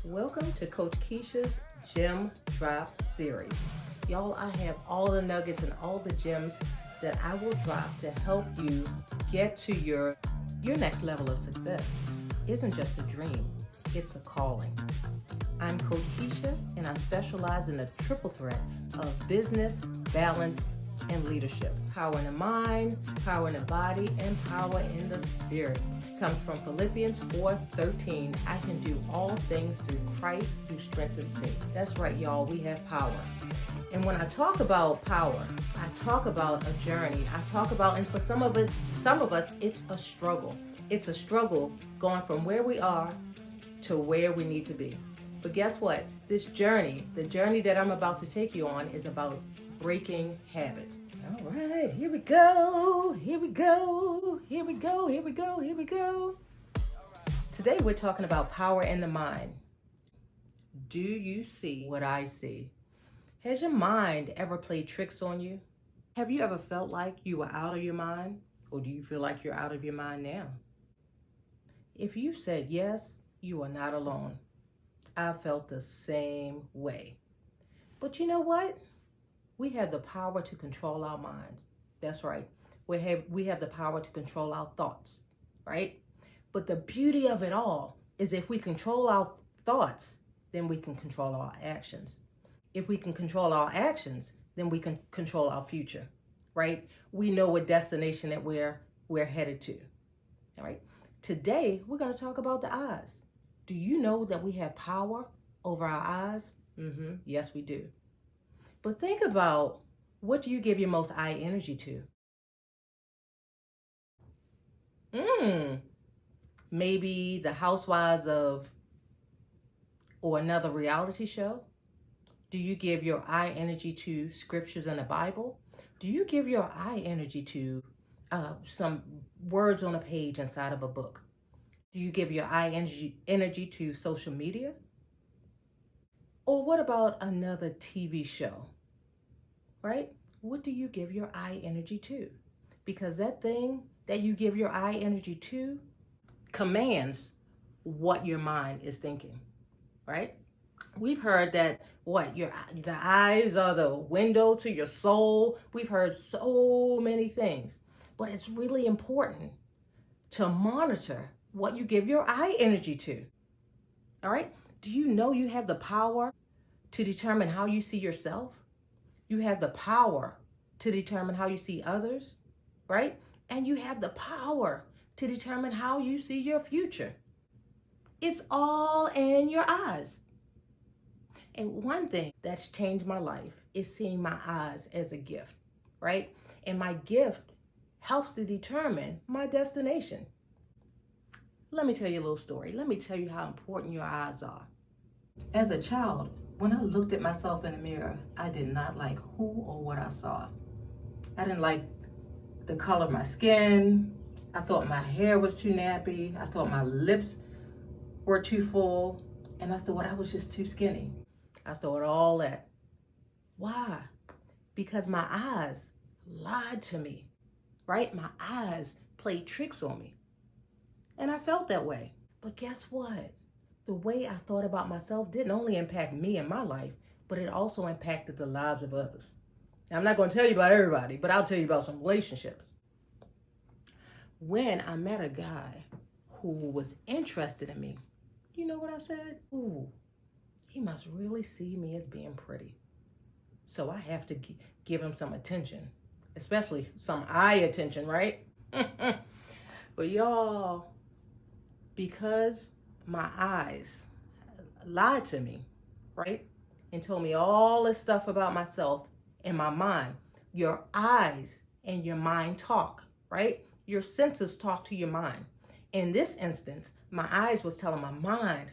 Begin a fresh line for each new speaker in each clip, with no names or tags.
Welcome to Coach Keisha's Gem Drop Series. Y'all, I have all the nuggets and all the gems that I will drop to help you get to your next level of success. It isn't just a dream, it's a calling. I'm Coach Keisha, and I specialize in a triple threat of business, balance, and leadership. Power in the mind, power in the body, and power in the spirit. Comes from Philippians 4:13. I can do all things through Christ who strengthens me. That's right, y'all. We have power. And when I talk about power, I talk about a journey. I talk about, and for some of us, it's a struggle. It's a struggle going from where we are to where we need to be. But guess what? This journey, the journey that I'm about to take you on, is about breaking habits. All right, here we go. Today we're talking about power in the mind. Do you see what I see? Has your mind ever played tricks on you? Have you ever felt like you were out of your mind? Or do you feel like you're out of your mind now? If you said yes, you are not alone. I felt the same way. But you know what? We have the power to control our minds. That's right. We have the power to control our thoughts, right? But the beauty of it all is if we control our thoughts, then we can control our actions. If we can control our actions, then we can control our future, right? We know what destination that we're headed to, all right? Today, we're going to talk about the eyes. Do you know that we have power over our eyes? Yes, we do. But think about, what do you give your most eye energy to? Maybe the Housewives or another reality show? Do you give your eye energy to scriptures in the Bible? Do you give your eye energy to some words on a page inside of a book? Do you give your eye energy to social media? Or what about another TV show, right? What do you give your eye energy to? Because that thing that you give your eye energy to commands what your mind is thinking, right? We've heard that the eyes are the window to your soul. We've heard so many things, but it's really important to monitor what you give your eye energy to. All right? Do you know you have the power to determine how you see yourself? You have the power to determine how you see others, right? And you have the power to determine how you see your future. It's all in your eyes. And one thing that's changed my life is seeing my eyes as a gift, right? And my gift helps to determine my destination. Let me tell you a little story. Let me tell you how important your eyes are. As a child, when I looked at myself in the mirror, I did not like who or what I saw. I didn't like the color of my skin. I thought my hair was too nappy. I thought my lips were too full. And I thought I was just too skinny. I thought all that. Why? Because my eyes lied to me, right? My eyes played tricks on me. And I felt that way. But guess what? The way I thought about myself didn't only impact me and my life, but it also impacted the lives of others. Now, I'm not going to tell you about everybody, but I'll tell you about some relationships. When I met a guy who was interested in me, you know what I said? Ooh, he must really see me as being pretty. So I have to give him some attention, especially some eye attention, right? But y'all, because my eyes lied to me, right? And told me all this stuff about myself and my mind. Your eyes and your mind talk, right? Your senses talk to your mind. In this instance, my eyes was telling my mind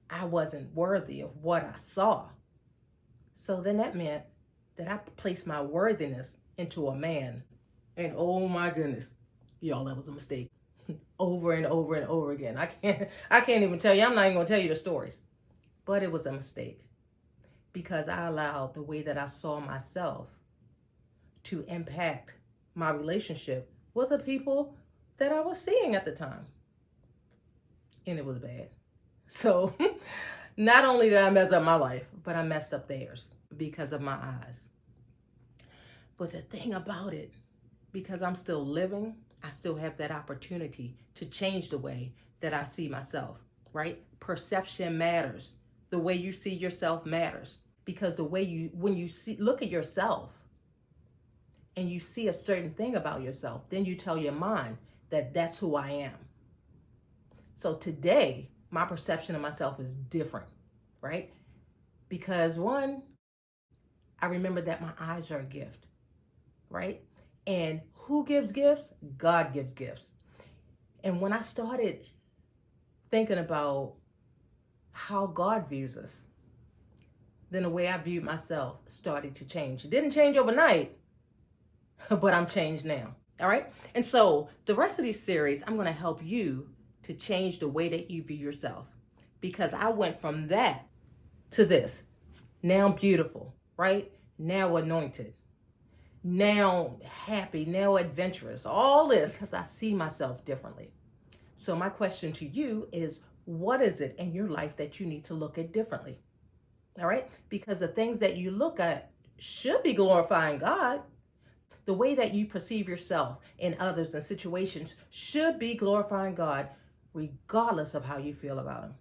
I wasn't worthy of what I saw. So then that meant that I placed my worthiness into a man. And oh my goodness, y'all, that was a mistake. Over and over and over again. I can't even tell you. I'm not even going to tell you the stories. But it was a mistake because I allowed the way that I saw myself to impact my relationship with the people that I was seeing at the time. And it was bad. So Not only did I mess up my life, but I messed up theirs because of my eyes. But the thing about it, because I'm still living, I still have that opportunity to change the way that I see myself, right? Perception matters. The way you see yourself matters, because the way when you look at yourself and you see a certain thing about yourself, then you tell your mind that that's who I am. So today, my perception of myself is different, right? Because one, I remember that my eyes are a gift, right? And who gives gifts? God gives gifts. And when I started thinking about how God views us, then the way I viewed myself started to change. It didn't change overnight, but I'm changed now. All right. And so the rest of this series, I'm going to help you to change the way that you view yourself, because I went from that to this. Now I'm beautiful, right? Now anointed, now happy, now adventurous, all this because I see myself differently. So my question to you is, what is it in your life that you need to look at differently? All right. Because the things that you look at should be glorifying God. The way that you perceive yourself and others and situations should be glorifying God, regardless of how you feel about Him.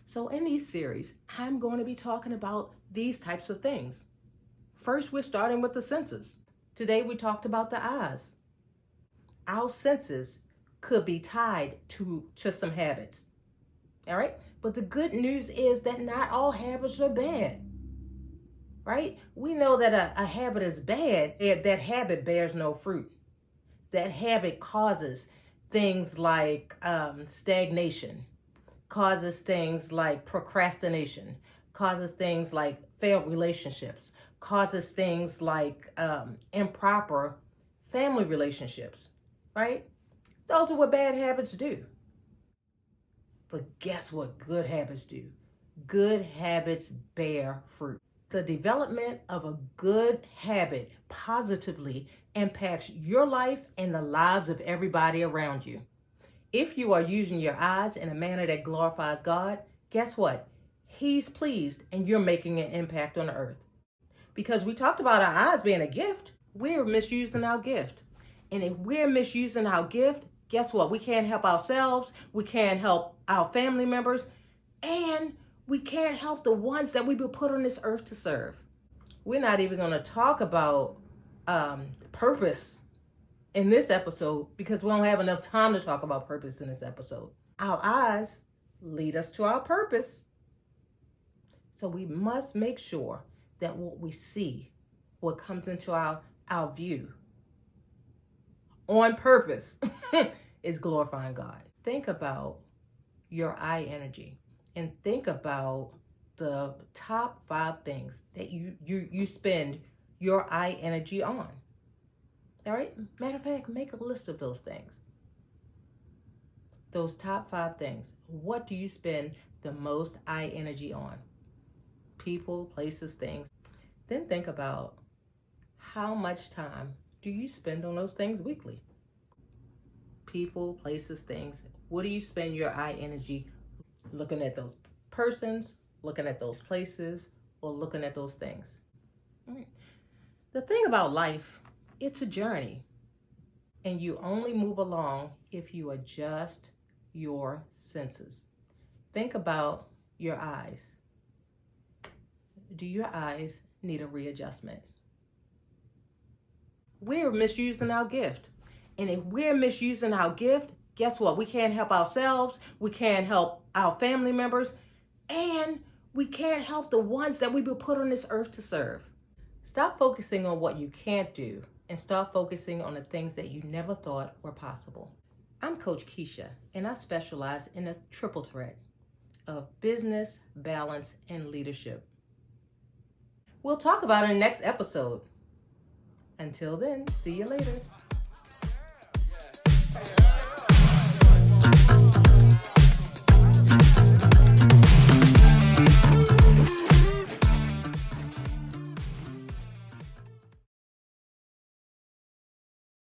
So in these series, I'm going to be talking about these types of things. First, we're starting with the senses. Today, we talked about the eyes. Our senses could be tied to some habits. All right. But the good news is that not all habits are bad. Right? We know that a habit is bad if that habit bears no fruit. That habit causes things like stagnation, causes things like procrastination, causes things like failed relationships, causes things like improper family relationships, right? Those are what bad habits do. But guess what good habits do? Good habits bear fruit. The development of a good habit positively impacts your life and the lives of everybody around you. If you are using your eyes in a manner that glorifies God, guess what? He's pleased and you're making an impact on the earth. Because we talked about our eyes being a gift, we're misusing our gift. And if we're misusing our gift, guess what? We can't help ourselves, we can't help our family members, and we can't help the ones that we've been put on this earth to serve. We're not even going to talk about purpose in this episode because we don't have enough time to talk about purpose in this episode. Our eyes lead us to our purpose. So we must make sure that what we see, what comes into our view on purpose is glorifying God. Think about your eye energy. And think about the top 5 things that you spend your eye energy on. All right? Matter of fact, make a list of those things. Those top 5 things. What do you spend the most eye energy on? People, places, things. Then think about how much time do you spend on those things weekly? People, places, things. What do you spend your eye energy looking at those persons, looking at those places, or looking at those things? All right. The thing about life, it's a journey. And you only move along if you adjust your senses. Think about your eyes. Do your eyes need a readjustment? We're misusing our gift. And if we're misusing our gift, guess what? We can't help ourselves. We can't help our family members. And we can't help the ones that we've been put on this earth to serve. Stop focusing on what you can't do and start focusing on the things that you never thought were possible. I'm Coach Keisha, and I specialize in a triple threat of business, balance, and leadership. We'll talk about it in the next episode. Until then, see you later.